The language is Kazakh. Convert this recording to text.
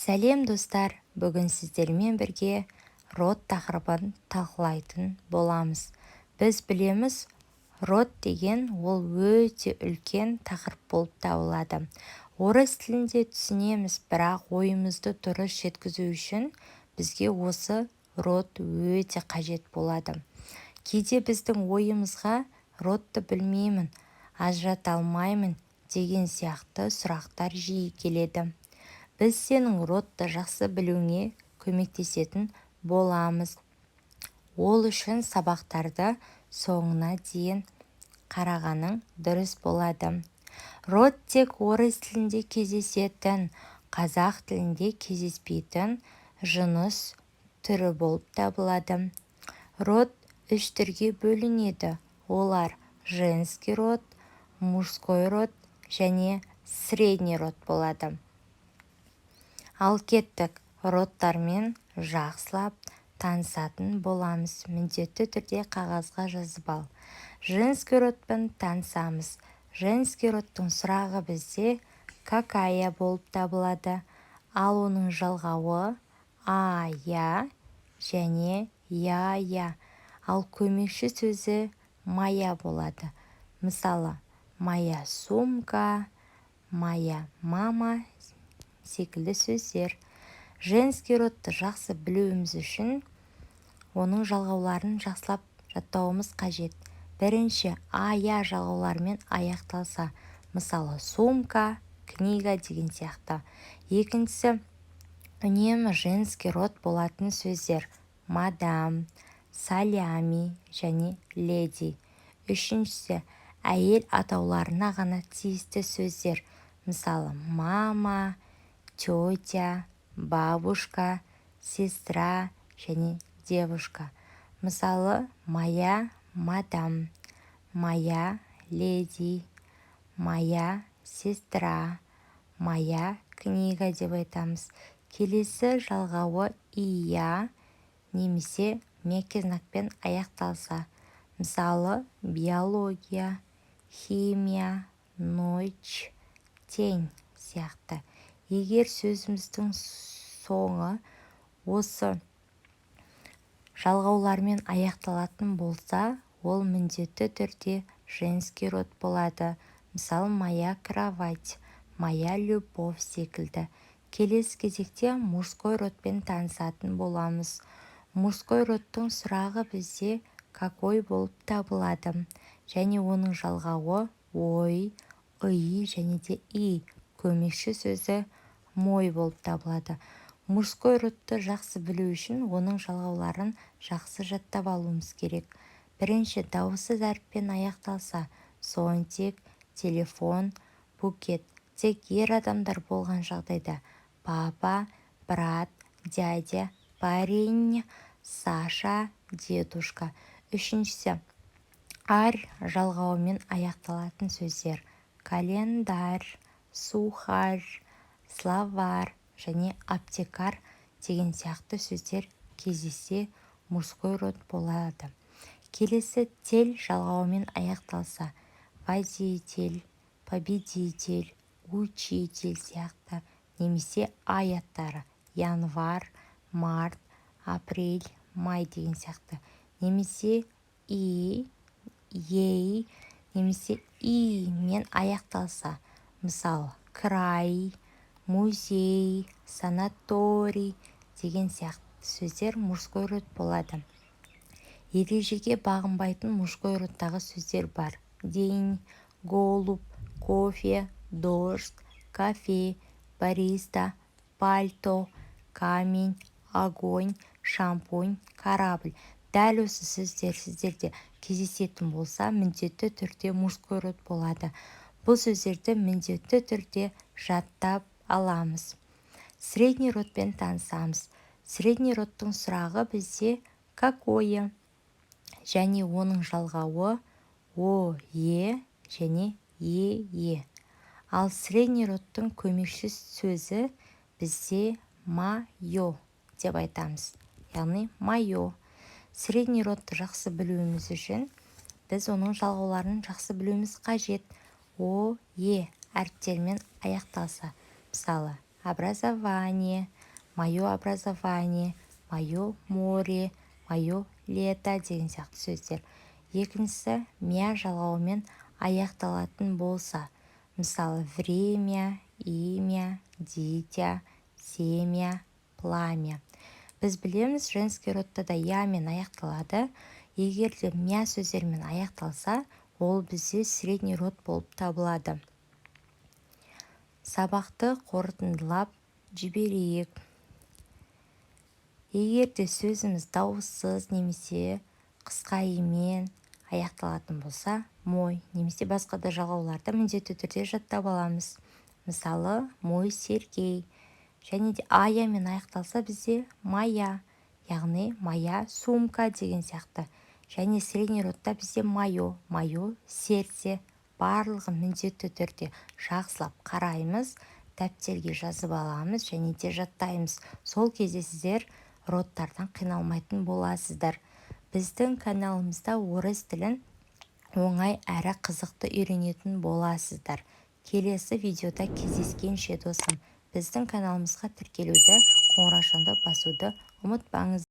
Сәлем достар, бүгін сіздермен бірге род тақырыбын талқылайтын боламыз. Біз білеміз, род деген ол өте үлкен тақырып болып табылады. Орыс тілінде түсінеміз, бірақ ойымызды дұрыс жеткізу үшін бізге осы род өте қажет болады. Кейде біздің ойымызға родты білмеймін, ажырата алмаймын деген сияқты сұрақтар жиі келеді. Біз сенің родты жақсы білуіңе көмектесетін боламыз. Ол үшін сабақтарды соңына дейін қарағаның дұрыс болады. Род тек орыс тілінде кездесетін, қазақ тілінде кездеспейтін жыныс түрі болып табылады. Род үш түрге бөлінеді. Олар женский род, мужской род және средний род болады. Ал кеттік, родтармен жақсылап танысатын боламыз. Міндетті түрде қағазға жазып ал. Женский родпен танысамыз. Женский родтың сұрағы бізде какая болып табылады. Ал оның жалғауы я және я. Ал көмекші сөзі моя болады. Мысалы, моя сумка, моя мама секілді сөздер. Женский родты жақсы білуіміз үшін оның жалғауларын жақсылап жаттауымыз қажет. Бірінші, я жалғауларымен аяқталса, мысалы сумка, книга деген сияқты. Екіншісі, үнемі женский род болатын сөздер: мадам, салями және леди. Үшіншісі, әйел атауларына ғана тиісті сөздер: мысалы мама, тетя, бабушка, сестра және девушка. Мысалы, моя мадам, моя леди, моя сестра, моя книга деп айтамыз. Келесі жалғауы я немесе мягкий знакпен аяқталса. Мысалы, биология, химия, ночь, тень сияқты. Егер сөзіміздің соңы осы жалғаулармен аяқталатын болса, ол міндетті түрде женский род болады. Мысалы, моя кровать, моя любовь секілді. Келесі кезекте мужской родпен танысатын боламыз. Мужской родтың сұрағы бізде какой болып табылады. Және оның жалғауы ой, және де көмекші сөзі мой болып табылады. Мужской родты жақсы білу үшін оның жалғауларын жақсы жаттап алуымыз керек. Бірінші, дауыссыз әріппен аяқталса: зонтик, телефон, букет. Тек ер адамдар болған жағдайда: папа, брат, дядя, парень, Саша, дедушка. Үшіншісі, жалғауымен аяқталатын сөздер: календарь, сухарь, словарь және аптекар деген сияқты сөздер кездессе мужской род болады. Келесі, тель жалғауымен аяқталса: водитель, победитель, учитель сияқты. Немесе аттары: январь, март, апрель, май деген сияқты. Немесе ей, немесе мен аяқталса: мысалы, край, музей, санаторий деген сияқты сөздер мужской род болады. Ережеге бағынбайтын мужской родтағы сөздер бар: день, голубь, кофе, дождь, кафе, бариста, пальто, камень, огонь, шампунь, корабль. Дәл осы сөздер сіздерде кездесетін болса, міндетті түрде мужской род болады. Бұл сөздерді міндетті түрде жаттап аламыз. Средний родпен танысамыз. Средний родтың сұрағы бізде какое және оның жалғауы е және е. Ал средний родтың көмекші сөзі бізде майо деп айтамыз. Яғни майо. Средний родты жақсы білуіміз үшін біз оның жалғауларын жақсы білуіміз қажет. Әріптермен аяқталса. Мысалы, образование, мое образование, мое море, мое лето деген сияқты сөздер. Екіншісі мя жалғауымен аяқталатын болса, мысалы время, имя, дитя, семя, пламя. Біз білеміз, женский родта да ямен аяқталады. Егер де мя сөздермен аяқталса, ол бізде средний род болып табылады. Сабақты қорытындылап жіберейік. Егер де сөзіміз дауыссыз немесе қысқа имен аяқталатын болса, мой немесе басқа да жалғауларды міндетті түрде жаттап аламыз. Мысалы, мой Сергей. Және де аямен аяқталса бізде моя, яғни моя сумка деген сияқты. Және средний родта бізде мое сердце. Барлығын міндетті түрде жақсылап қараймыз, дәптерге жазып аламыз және де жаттаймыз. Сол кезде сіздер родтардан қиналмайтын боласыздар. Біздің каналымызда орыс тілін оңай әрі қызықты үйренетін боласыздар. Келесі видеода кездескенше досым, біздің каналымызға тіркелуді, қоңыраушаны басуды ұмытпаңыз.